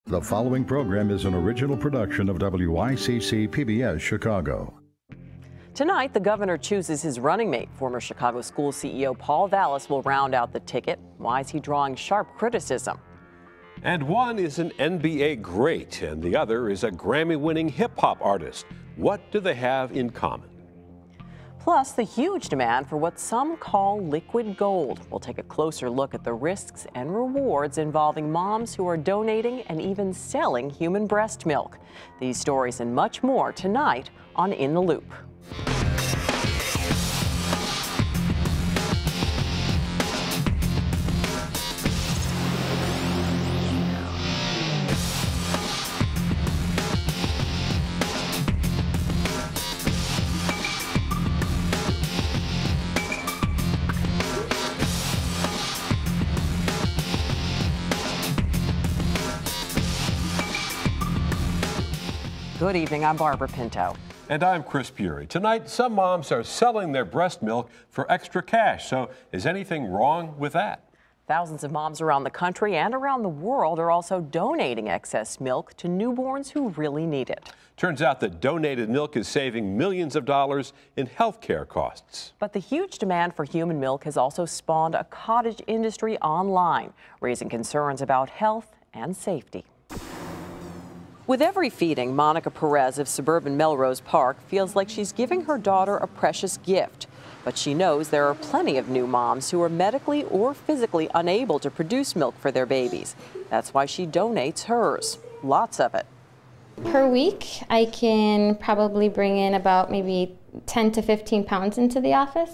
The following program is an original production of WYCC PBS Chicago. Tonight, the governor chooses his running mate. Former Chicago school CEO Paul Vallis will round out the ticket. Why is he drawing sharp criticism? And one is an NBA great, and the other is a Grammy-winning hip-hop artist. What do they have in common? Plus, the huge demand for what some call liquid gold. We'll take a closer look at the risks and rewards involving moms who are donating and even selling human breast milk. These stories and much more tonight on In the Loop. Good evening, I'm Barbara Pinto. And I'm Chris Bury. Tonight, some moms are selling their breast milk for extra cash. So is anything wrong with that? Thousands of moms around the country and around the world are also donating excess milk to newborns who really need it. Turns out that donated milk is saving millions of dollars in health care costs. But the huge demand for human milk has also spawned a cottage industry online, raising concerns about health and safety. With every feeding, Monica Perez of suburban Melrose Park feels like she's giving her daughter a precious gift. But she knows there are plenty of new moms who are medically or physically unable to produce milk for their babies. That's why she donates hers. Lots of it. Per week, I can probably bring in about maybe 10 to 15 pounds into the office.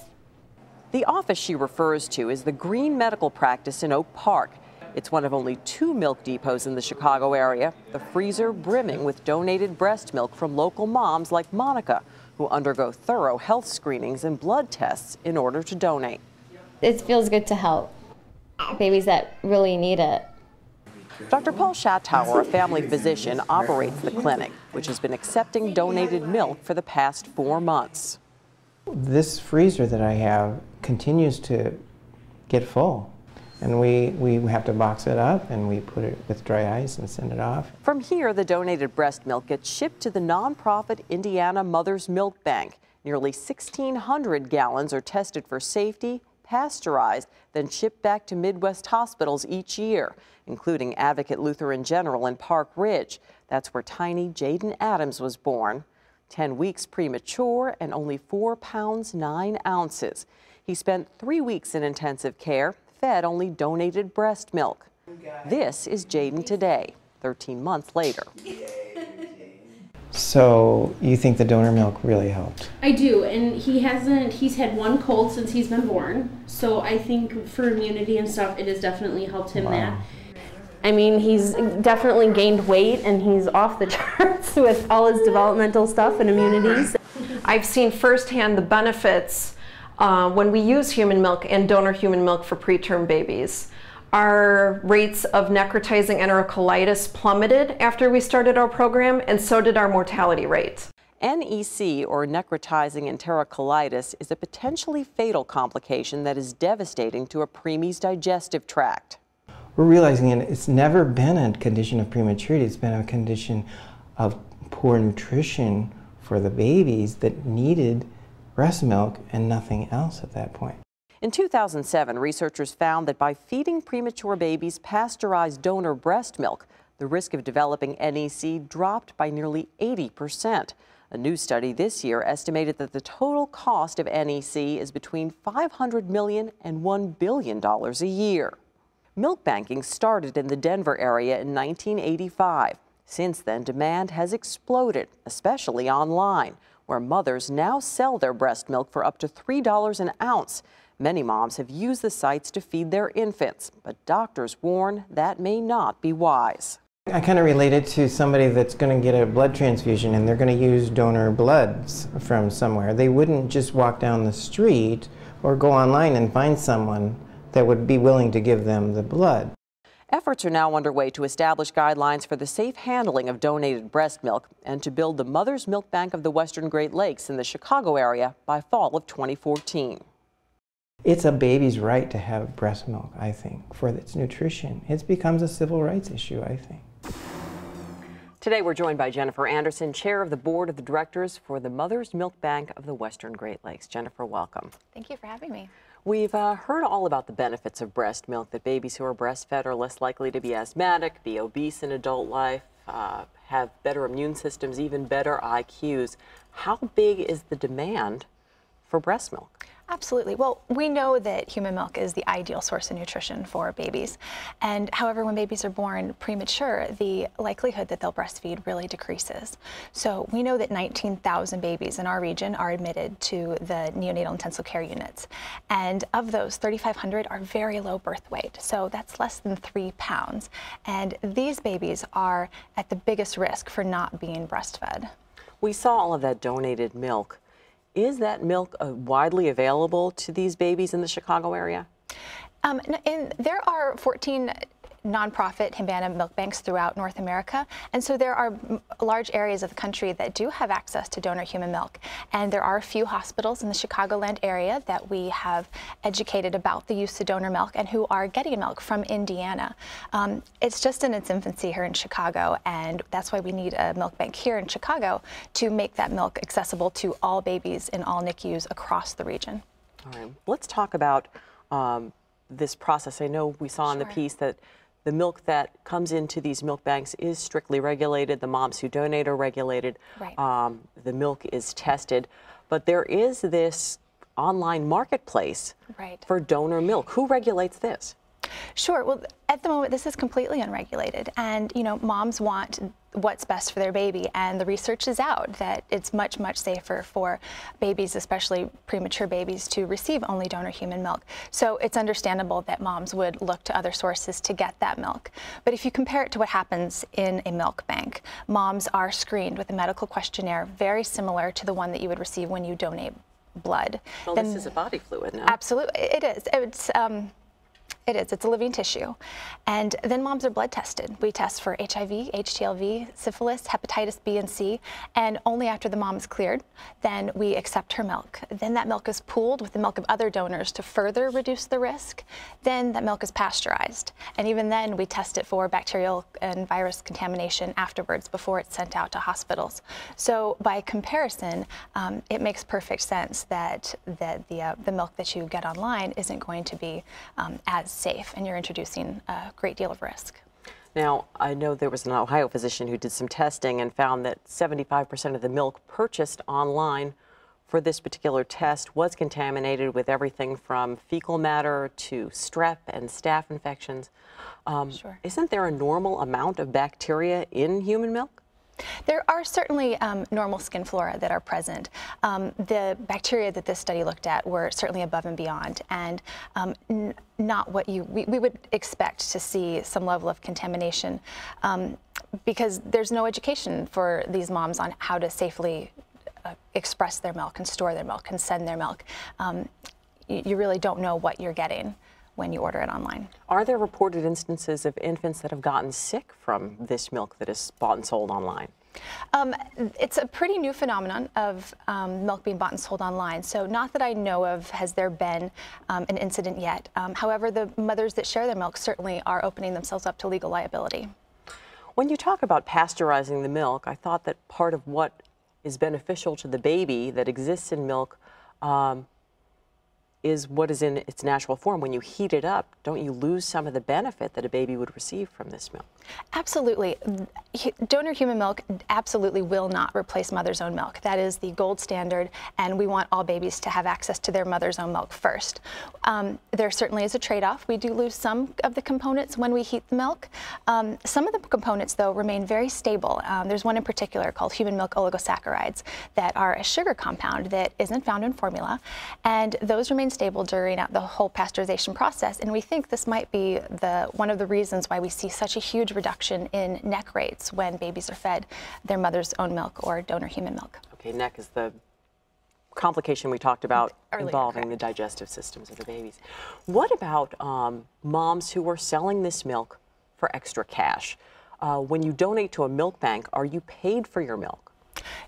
The office she refers to is the Green Medical Practice in Oak Park. It's one of only 2 milk depots in the Chicago area, the freezer brimming with donated breast milk from local moms like Monica, who undergo thorough health screenings and blood tests in order to donate. It feels good to help babies that really need it. Dr. Paul Schattauer, a family physician, operates the clinic, which has been accepting donated milk for the past 4 months. This freezer that I have continues to get full. And we have to box it up and we put it with dry ice and send it off. From here, the donated breast milk gets shipped to the nonprofit Indiana Mother's Milk Bank. Nearly 1,600 gallons are tested for safety, pasteurized, then shipped back to Midwest hospitals each year, including Advocate Lutheran General in Park Ridge. That's where tiny Jaden Adams was born. 10 weeks premature and only 4 pounds 9 ounces. He spent 3 weeks in intensive care, fed only donated breast milk. This is Jaden today, 13 months later. So you think the donor milk really helped? I do, and he's had 1 cold since he's been born, so I think for immunity and stuff, it has definitely helped him. That. I mean, he's definitely gained weight and he's off the charts with all his developmental stuff and immunities. I've seen firsthand the benefits when we use human milk and donor human milk for preterm babies. Our rates of necrotizing enterocolitis plummeted after we started our program, and so did our mortality rate. NEC, or necrotizing enterocolitis, is a potentially fatal complication that is devastating to a preemie's digestive tract. We're realizing it's never been a condition of prematurity, it's been a condition of poor nutrition for the babies that needed breast milk and nothing else at that point. In 2007, researchers found that by feeding premature babies pasteurized donor breast milk, the risk of developing NEC dropped by nearly 80%. A new study this year estimated that the total cost of NEC is between $500 million and $1 billion a year. Milk banking started in the Denver area in 1985. Since then, demand has exploded, especially online, where mothers now sell their breast milk for up to $3 an ounce. Many moms have used the sites to feed their infants, but doctors warn that may not be wise. I kind of relate it to somebody that's going to get a blood transfusion and they're going to use donor bloods from somewhere. They wouldn't just walk down the street or go online and find someone that would be willing to give them the blood. Efforts are now underway to establish guidelines for the safe handling of donated breast milk and to build the Mother's Milk Bank of the Western Great Lakes in the Chicago area by fall of 2014. It's a baby's right to have breast milk, I think, for its nutrition. It becomes a civil rights issue, I think. Today we're joined by Jennifer Anderson, chair of the board of the directors for the Mother's Milk Bank of the Western Great Lakes. Jennifer, welcome. Thank you for having me. We've heard all about the benefits of breast milk, that babies who are breastfed are less likely to be asthmatic, be obese in adult life, have better immune systems, even better IQs. How big is the demand for breast milk? Absolutely. Well, we know that human milk is the ideal source of nutrition for babies. And however, when babies are born premature, the likelihood that they'll breastfeed really decreases. So we know that 19,000 babies in our region are admitted to the neonatal intensive care units. And of those, 3,500 are very low birth weight. So that's less than 3 pounds. And these babies are at the biggest risk for not being breastfed. We saw all of that donated milk. Is that milk widely available to these babies in the Chicago area? There are 14 nonprofit Humana milk banks throughout North America, and so there are large areas of the country that do have access to donor human milk. And there are a few hospitals in the Chicagoland area that we have educated about the use of donor milk and who are getting milk from Indiana. It's just in its infancy here in Chicago, and that's why we need a milk bank here in Chicago to make that milk accessible to all babies in all NICUs across the region. All right, let's talk about this process. I know we saw in the piece that the milk that comes into these milk banks is strictly regulated. The moms who donate are regulated. Right. The milk is tested. But there is this online marketplace for donor milk. Who regulates this? Sure. Well, at the moment, this is completely unregulated. And, you know, moms want what's best for their baby. And the research is out that it's much, much safer for babies, especially premature babies, to receive only donor human milk. So it's understandable that moms would look to other sources to get that milk. But if you compare it to what happens in a milk bank, moms are screened with a medical questionnaire very similar to the one that you would receive when you donate blood. Well, this is a body fluid now. Absolutely. It is. It's a living tissue. And then moms are blood tested. We test for HIV, HTLV, syphilis, hepatitis B and C, and only after the mom is cleared, then we accept her milk. Then that milk is pooled with the milk of other donors to further reduce the risk. Then that milk is pasteurized. And even then we test it for bacterial and virus contamination afterwards before it's sent out to hospitals. So by comparison, it makes perfect sense that the milk that you get online isn't going to be as safe, and you're introducing a great deal of risk. Now, I know there was an Ohio physician who did some testing and found that 75% of the milk purchased online for this particular test was contaminated with everything from fecal matter to strep and staph infections. Sure. Isn't there a normal amount of bacteria in human milk? There are certainly normal skin flora that are present. The bacteria that this study looked at were certainly above and beyond, and not what we would expect to see some level of contamination because there's no education for these moms on how to safely express their milk and store their milk and send their milk. You really don't know what you're getting when you order it online. Are there reported instances of infants that have gotten sick from this milk that is bought and sold online? It's a pretty new phenomenon of milk being bought and sold online. So not that I know of has there been an incident yet. However, the mothers that share their milk certainly are opening themselves up to legal liability. When you talk about pasteurizing the milk, I thought that part of what is beneficial to the baby that exists in milk is what is in its natural form. When you heat it up, don't you lose some of the benefit that a baby would receive from this milk? Absolutely. Donor human milk absolutely will not replace mother's own milk. That is the gold standard, and we want all babies to have access to their mother's own milk first. There certainly is a trade-off. We do lose some of the components when we heat the milk. Some of the components, though, remain very stable. There's one in particular called human milk oligosaccharides that are a sugar compound that isn't found in formula, and those remain stable during the whole pasteurization process. And we think this might be one of the reasons why we see such a huge reduction in NEC rates when babies are fed their mother's own milk or donor human milk. Okay, NEC is the complication we talked about earlier, involving correct. the digestive systems of the babies. What about moms who are selling this milk for extra cash? When you donate to a milk bank, are you paid for your milk?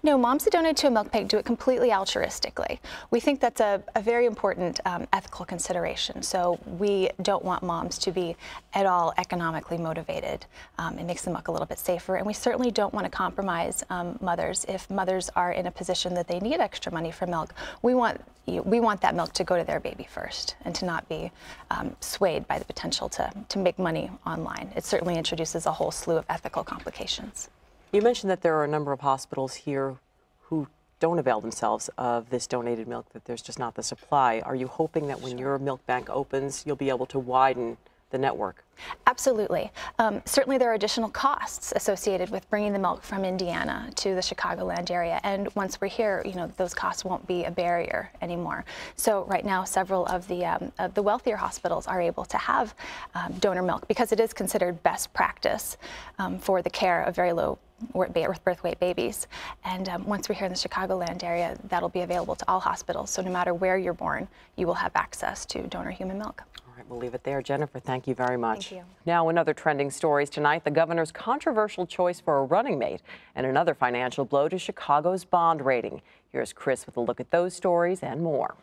No, moms that donate to a milk bank do it completely altruistically. We think that's a very important ethical consideration. So we don't want moms to be at all economically motivated. It makes the milk a little bit safer, and we certainly don't want to compromise mothers. If mothers are in a position that they need extra money for milk, we want that milk to go to their baby first and to not be swayed by the potential to make money online. It certainly introduces a whole slew of ethical complications. You mentioned that there are a number of hospitals here who don't avail themselves of this donated milk, that there's just not the supply. Are you hoping that when your milk bank opens, you'll be able to widen the network? Absolutely. Certainly there are additional costs associated with bringing the milk from Indiana to the Chicagoland area, and once we're here, you know, those costs won't be a barrier anymore. So right now several of the wealthier hospitals are able to have donor milk because it is considered best practice for the care of very low birth weight babies. And once we're here in the Chicagoland area, that'll be available to all hospitals. So no matter where you're born, you will have access to donor human milk. All right, we'll leave it there. Jennifer, thank you very much. Thank you. Now, in other trending stories tonight, the governor's controversial choice for a running mate and another financial blow to Chicago's bond rating. Here's Chris with a look at those stories and more.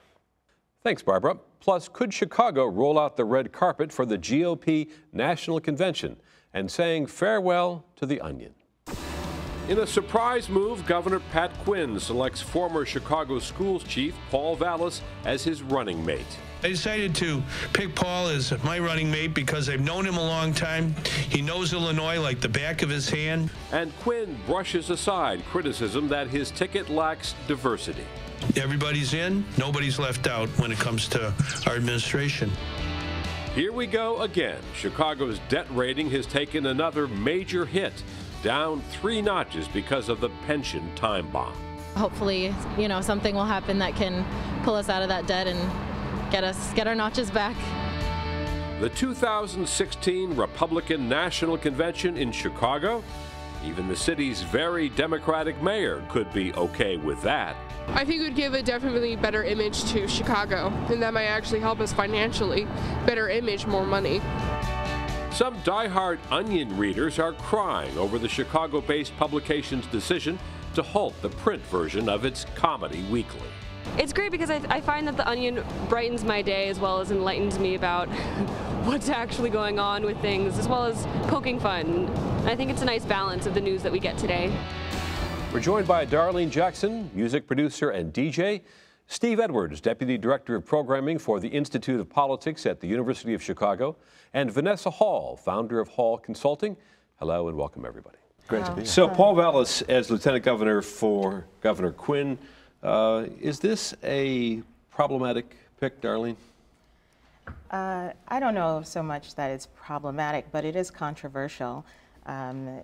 Thanks, Barbara. Plus, could Chicago roll out the red carpet for the GOP National Convention and saying farewell to the Onion? In a surprise move, Governor Pat Quinn selects former Chicago schools chief Paul Vallas as his running mate. I decided to pick Paul as my running mate because I've known him a long time. He knows Illinois like the back of his hand. And Quinn brushes aside criticism that his ticket lacks diversity. Everybody's in, nobody's left out when it comes to our administration. Here we go again. Chicago's debt rating has taken another major hit, down 3 notches because of the pension time bomb. Hopefully, you know, something will happen that can pull us out of that debt and get our notches back. The 2016 Republican National Convention in Chicago, even the city's very Democratic mayor could be okay with that. I think it would give a definitely better image to Chicago, and that might actually help us financially. Better image, more money. Some diehard Onion readers are crying over the Chicago-based publication's decision to halt the print version of its comedy weekly. It's great because I find that the Onion brightens my day as well as enlightens me about what's actually going on with things, as well as poking fun. I think it's a nice balance of the news that we get today. We're joined by Darlene Jackson, music producer and DJ, Steve Edwards, Deputy Director of Programming for the Institute of Politics at the University of Chicago, and Vanessa Hall, founder of Hall Consulting. Hello and welcome, everybody. Great to be here. So Paul Vallas as Lieutenant Governor for Governor Quinn. Is this a problematic pick, Darlene? I don't know so much that it's problematic, but it is controversial.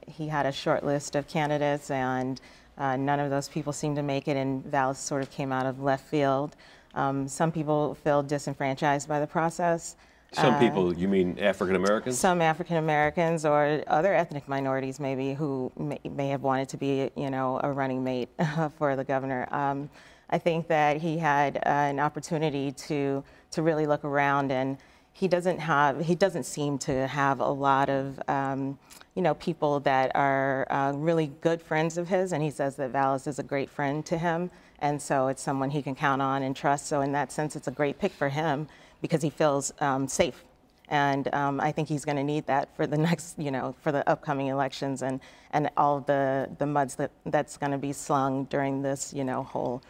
He had a short list of candidates, and none of those people seemed to make it, and Vallas sort of came out of left field. Some people feel disenfranchised by the process. Some people, you mean African Americans? Some African Americans or other ethnic minorities maybe who may have wanted to be, you know, a running mate for the governor. I think that he had an opportunity to really look around, and he doesn't seem to have a lot of you know, people that are really good friends of his, and he says that Vallas is a great friend to him, and so it's someone he can count on and trust. So in that sense, it's a great pick for him because he feels safe. And I think he's going to need that for the next, you know, for the upcoming elections and all the muds that's going to be slung during this, you know, whole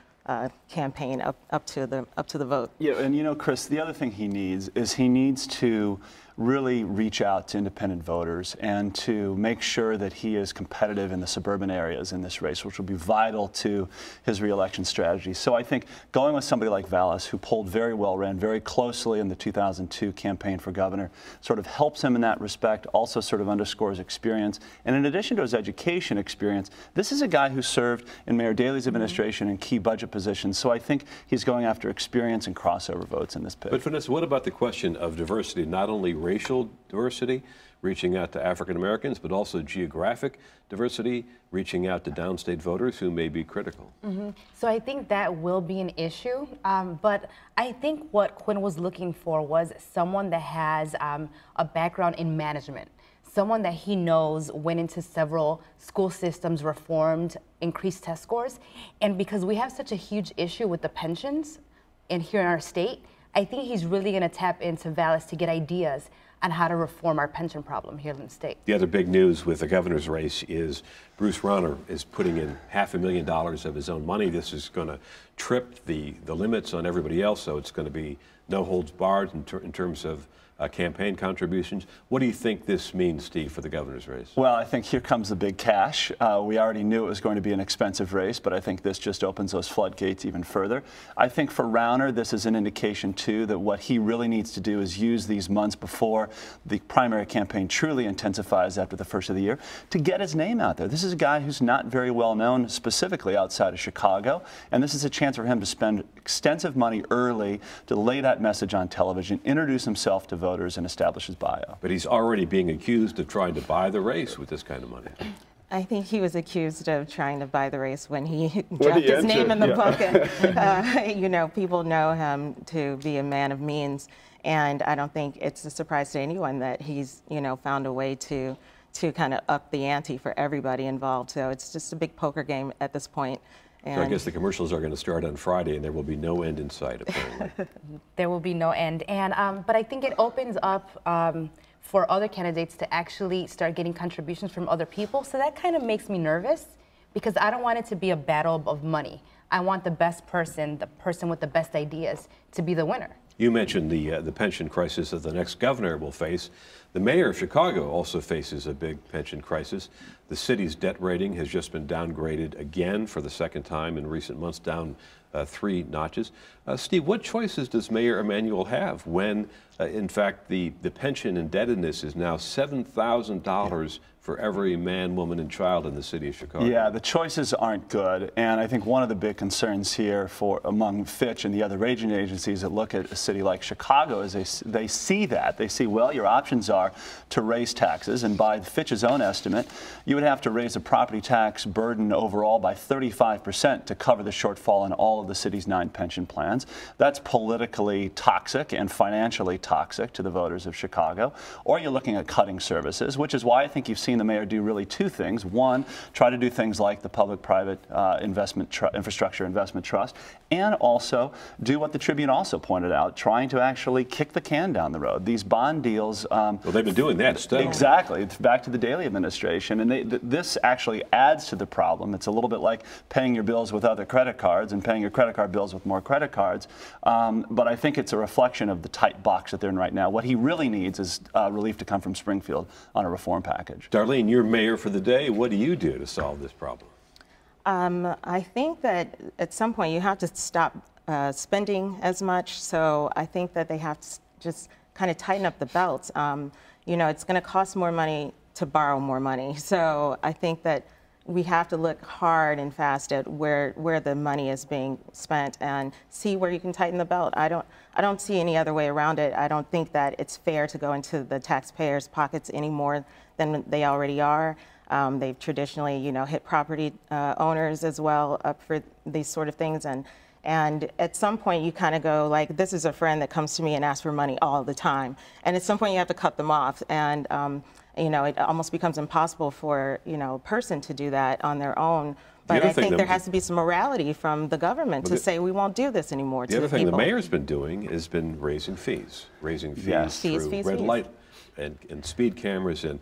campaign up to the vote. Yeah, and you know, Chris, the other thing he needs is he needs to really reach out to independent voters and to make sure that he is competitive in the suburban areas in this race, which will be vital to his reelection strategy. So I think going with somebody like Vallas, who polled very well, ran very closely in the 2002 campaign for governor, sort of helps him in that respect, also sort of underscores experience. And in addition to his education experience, this is a guy who served in Mayor Daley's administration in key budget positions. So I think he's going after experience and crossover votes in this pick. But Vanessa, what about the question of diversity, not only racial diversity, reaching out to African Americans, but also geographic diversity, reaching out to downstate voters who may be critical? So I think that will be an issue, but I think what Quinn was looking for was someone that has a background in management. someone that he knows went into several school systems, reformed, increased test scores. And because we have such a huge issue with the pensions here in our state, I think he's really going to tap into Vallis to get ideas on how to reform our pension problem here in the state. The other big news with the governor's race is Bruce Rauner is putting in $500,000 of his own money. This is going to trip the limits on everybody else, so it's going to be no holds barred in terms of campaign contributions. What do you think this means, Steve, for the governor's race? Well, I think here comes the big cash. We already knew it was going to be an expensive race, but I think this just opens those floodgates even further. I think for Rauner, this is an indication, too, that what he really needs to do is use these months before the primary campaign truly intensifies after the first of the year to get his name out there. This is a guy who's not very well known specifically outside of Chicago, and this is a chance for him to spend extensive money early to lay that message on television, introduce himself to voters, and establish his bio. But he's already being accused of trying to buy the race with this kind of money. I think he was accused of trying to buy the race when he dropped his name in the bucket. You know, people know him to be a man of means, and I don't think it's a surprise to anyone that he's, you know, found a way to kind of up the ante for everybody involved. So it's just a big poker game at this point. So I guess the commercials are going to start on Friday, and there will be no end in sight, apparently. There will be no end. And but I think it opens up for other candidates to actually start getting contributions from other people. So that kind of makes me nervous, because I don't want it to be a battle of money. I want the best person, the person with the best ideas, to be the winner. You mentioned the pension crisis that the next governor will face. The mayor of Chicago also faces a big pension crisis. The city's debt rating has just been downgraded again for the second time in recent months, down 3 notches. Steve, what choices does Mayor Emanuel have when, in fact, the pension indebtedness is now $7,000 for every man, woman, and child in the city of Chicago? Yeah, the choices aren't good, and I think one of the big concerns here among Fitch and the other rating agencies that look at a city like Chicago is they see that. They see, well, your options are to raise taxes, and by Fitch's own estimate, you would have to raise the property tax burden overall by 35% to cover the shortfall in all of the city's 9 pension plans. That's politically toxic and financially toxic to the voters of Chicago. Or you're looking at cutting services, which is why I think you've seen the mayor do really 2 things. One, try to do things like the public-private infrastructure investment trust, and also do what the Tribune also pointed out, trying to actually kick the can down the road. These bond deals. Well, they've been doing that still. Exactly. It's back to the Daley administration, and this actually adds to the problem. It's a little bit like paying your bills with other credit cards and paying your credit card bills with more credit cards. But I think it's a reflection of the tight box that they're in right now. What he really needs is relief to come from Springfield on a reform package. Darlene, you're mayor for the day. What do you do to solve this problem? I think that at some point you have to stop spending as much. So I think that they have to just kind of tighten up the belts. You know, it's going to cost more money to borrow more money. So I think that we have to look hard and fast at where the money is being spent and see where you can tighten the belt. I don't see any other way around it. I don't think that it's fair to go into the taxpayers' pockets any more than they already are. They've traditionally, you know, hit property owners as well up for these sort of things. And at some point you kind of go like, this is a friend that comes to me and asks for money all the time. And at some point you have to cut them off. And you know, it almost becomes impossible for, you know, a person to do that on their own. But I think there has to be some morality from the government to say we won't do this anymore to the other thing people. the mayor's been doing has been raising fees through red light and speed cameras and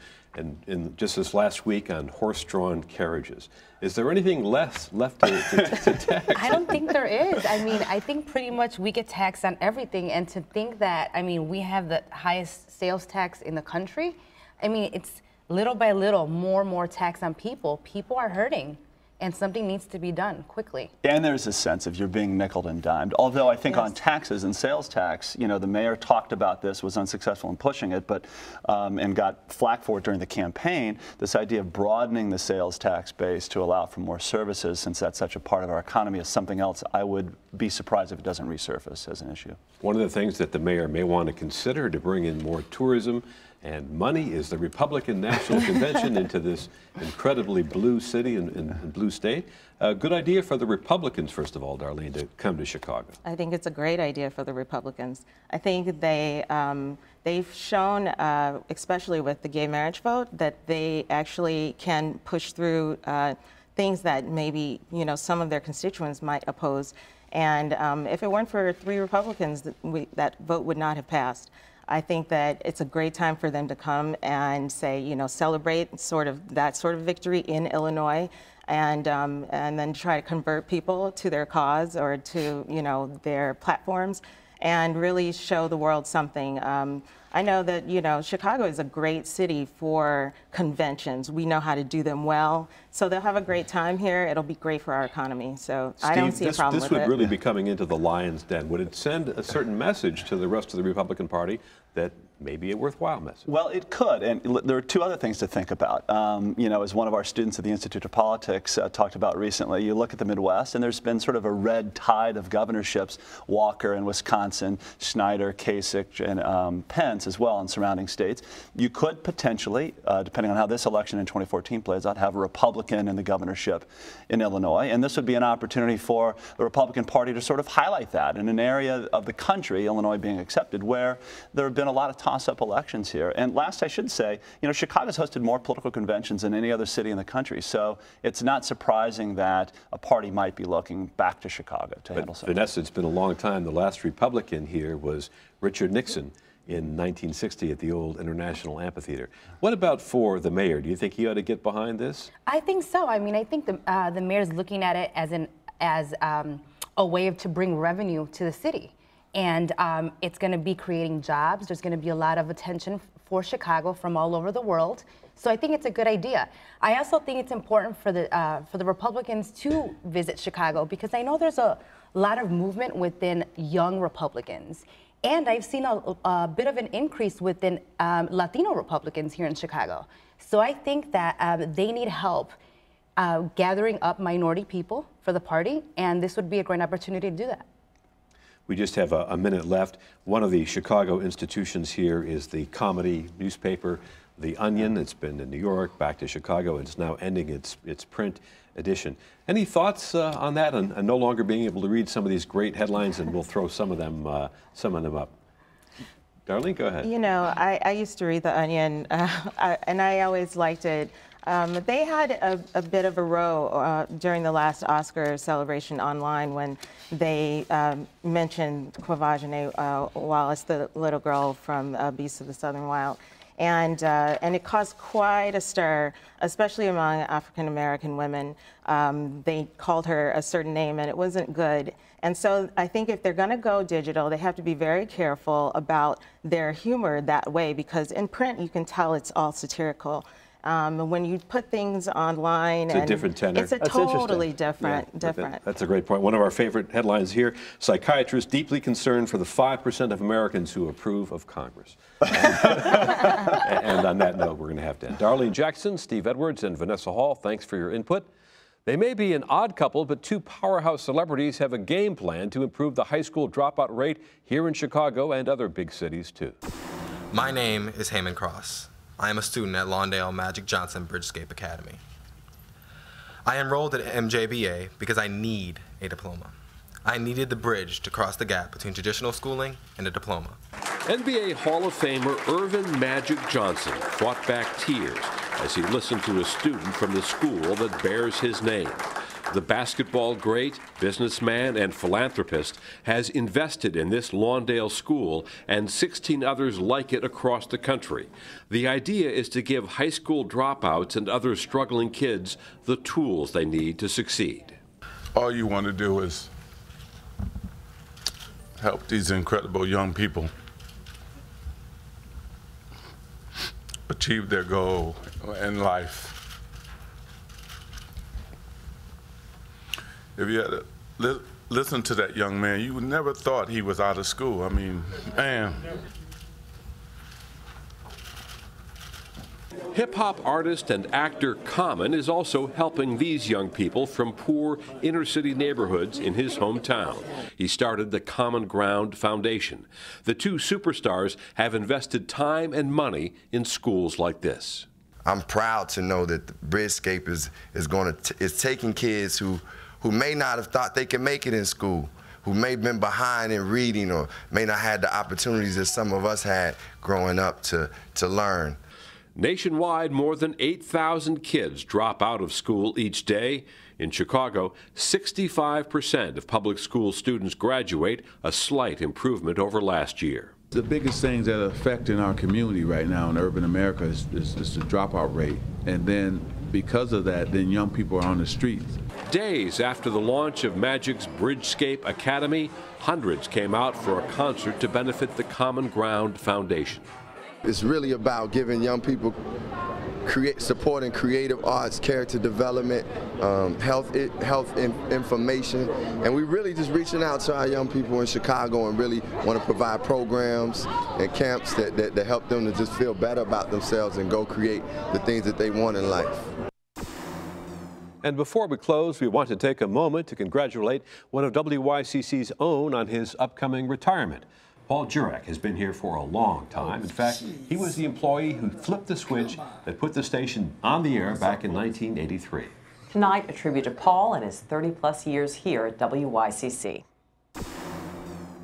just this last week on horse-drawn carriages. Is there anything left to tax? I don't think there is. I mean, I think pretty much we get taxed on everything, and to think that, I mean, we have the highest sales tax in the country. I mean, it's little by little, more tax on people. People are hurting, and something needs to be done quickly. And there's a sense of you're being nickeled and dimed. Although I think on taxes and sales tax, you know, the mayor talked about this, was unsuccessful in pushing it, but and got flack for it during the campaign. This idea of broadening the sales tax base to allow for more services, since that's such a part of our economy, is something else I would be surprised if it doesn't resurface as an issue. One of the things that the mayor may want to consider to bring in more tourism and money is the Republican National Convention into this incredibly blue city and blue state. Good idea for the Republicans, first of all, Darlene, to come to Chicago. I think it's a great idea for the Republicans. I think they've shown, especially with the gay marriage vote, that they actually can push through things that maybe some of their constituents might oppose. And if it weren't for 3 Republicans, that vote would not have passed. I think that it's a great time for them to come and say, celebrate that sort of victory in Illinois, and then try to convert people to their cause or to their platforms, and really show the world something. I know that Chicago is a great city for conventions. We know how to do them well, so they'll have a great time here. It'll be great for our economy. So Steve, I don't see a problem with it. This would really be coming into the lion's den. Would it send a certain message to the rest of the Republican Party that may be a worthwhile message? Well, it could, and there are 2 other things to think about. As one of our students at the Institute of Politics talked about recently, you look at the Midwest, and there's been sort of a red tide of governorships: Walker in Wisconsin, Schneider, Kasich, and Pence as well in surrounding states. You could potentially, depending on how this election in 2014 plays out, have a Republican in the governorship in Illinois, and this would be an opportunity for the Republican Party to sort of highlight that in an area of the country, Illinois being accepted, where there have been a lot of toss-up elections here. And last, I should say, Chicago's hosted more political conventions than any other city in the country, so it's not surprising that a party might be looking back to Chicago to handle something. Vanessa, it's been a long time. The last Republican here was Richard Nixon in 1960 at the old International Amphitheater. What about for the mayor? Do you think he ought to get behind this? I think so. I mean, I think the mayor's looking at it as a way to bring revenue to the city. And it's going to be creating jobs. There's going to be a lot of attention for Chicago from all over the world. So I think it's a good idea. I also think it's important for the Republicans to visit Chicago, because I know there's a lot of movement within young Republicans. And I've seen a bit of an increase within Latino Republicans here in Chicago. So I think that they need help gathering up minority people for the party, and this would be a great opportunity to do that. We just have a minute left. One of the Chicago institutions here is the comedy newspaper, The Onion. It's been in New York, back to Chicago, and it's now ending its print edition. Any thoughts on that, and no longer being able to read some of these great headlines, and we'll throw some of them up? Darlene, go ahead. I used to read The Onion, and I always liked it. They had a bit of a row during the last Oscar celebration online when they mentioned Quavajene Wallace, the little girl from Beasts of the Southern Wild. And it caused quite a stir, especially among African American women. They called her a certain name, and it wasn't good. And so I think if they're going to go digital, they have to be very careful about their humor that way, because in print you can tell it's all satirical. When you put things online, it's a different tenor. It's a totally different. That's a great point. One of our favorite headlines here: psychiatrists deeply concerned for the 5% of Americans who approve of Congress. And on that note, we're going to have to end. Darlene Jackson, Steve Edwards, and Vanessa Hall, thanks for your input. They may be an odd couple, but 2 powerhouse celebrities have a game plan to improve the high school dropout rate here in Chicago and other big cities, too. My name is Heyman Cross. I am a student at Lawndale Magic Johnson Bridgescape Academy. I enrolled at MJBA because I need a diploma. I needed the bridge to cross the gap between traditional schooling and a diploma. NBA Hall of Famer Earvin Magic Johnson fought back tears as he listened to a student from the school that bears his name. The basketball great, businessman, and philanthropist has invested in this Lawndale school and 16 others like it across the country. The idea is to give high school dropouts and other struggling kids the tools they need to succeed. All you want to do is help these incredible young people achieve their goal in life. If you had to listen to that young man, you would never thought he was out of school. I mean, man. Hip-hop artist and actor Common is also helping these young people from poor inner-city neighborhoods in his hometown. He started the Common Ground Foundation. The two superstars have invested time and money in schools like this. I'm proud to know that Bridgescape is taking kids who may not have thought they could make it in school, who may have been behind in reading or may not have the opportunities that some of us had growing up to learn. Nationwide, more than 8,000 kids drop out of school each day. In Chicago, 65% of public school students graduate, a slight improvement over last year. The biggest things that are affecting our community right now in urban America is the dropout rate. And then because of that, then young people are on the streets. Days after the launch of Magic's Bridgescape Academy, hundreds came out for a concert to benefit the Common Ground Foundation. It's really about giving young people supporting creative arts, character development, health information, and we're really just reaching out to our young people in Chicago and really want to provide programs and camps that help them to just feel better about themselves and go create the things that they want in life. And before we close, we want to take a moment to congratulate one of WYCC's own on his upcoming retirement. Paul Jurek has been here for a long time. In fact, he was the employee who flipped the switch that put the station on the air back in 1983. Tonight, a tribute to Paul and his 30-plus years here at WYCC.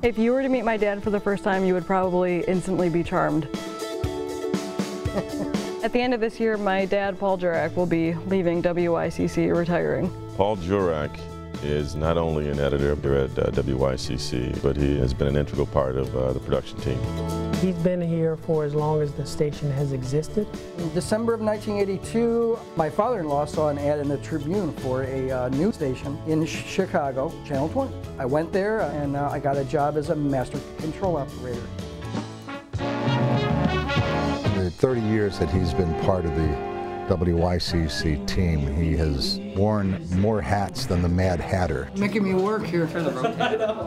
If you were to meet my dad for the first time, you would probably instantly be charmed. At the end of this year, my dad, Paul Jurek, will be leaving WYCC, retiring. Paul Jurek is not only an editor here at WYCC, but he has been an integral part of the production team. He's been here for as long as the station has existed. In December of 1982, my father-in-law saw an ad in the Tribune for a news station in Chicago, Channel 20. I went there and I got a job as a master control operator. In the 30 years that he's been part of the WYCC team, he has worn more hats than the Mad Hatter. Making me work here.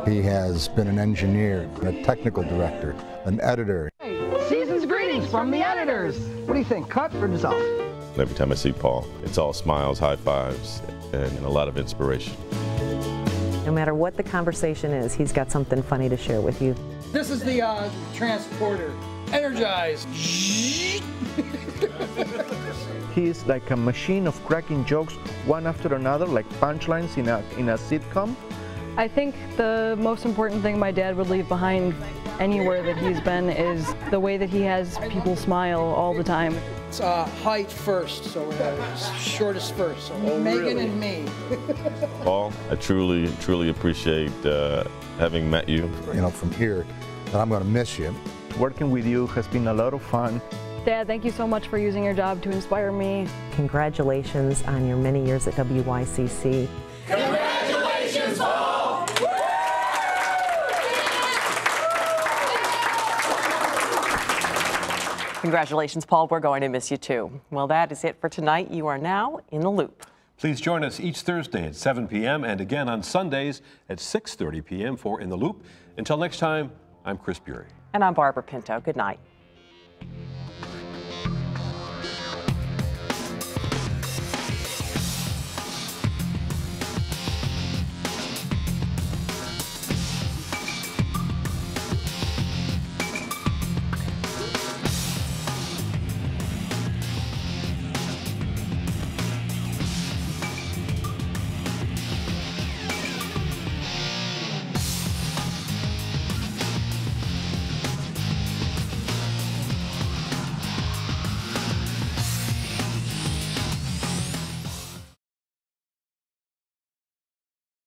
He has been an engineer, a technical director, an editor. Hey, season's greetings from the editors. What do you think, cut or dissolve? Every time I see Paul, it's all smiles, high fives, and a lot of inspiration. No matter what the conversation is, he's got something funny to share with you. This is the transporter. Energize. He's like a machine of cracking jokes one after another, like punchlines in a sitcom. I think the most important thing my dad would leave behind anywhere that he's been is the way that he has people smile all the time. It's height first, so shortest first. So Megan and me. Paul, I truly appreciate having met you. You know, from here, that I'm going to miss you. Working with you has been a lot of fun. Dad, thank you so much for using your job to inspire me. Congratulations on your many years at WYCC. Congratulations, Paul! Congratulations, Paul. We're going to miss you too. Well, that is it for tonight. You are now in the loop. Please join us each Thursday at 7 p.m. and again on Sundays at 6:30 p.m. for In the Loop. Until next time, I'm Chris Bury. And I'm Barbara Pinto. Good night.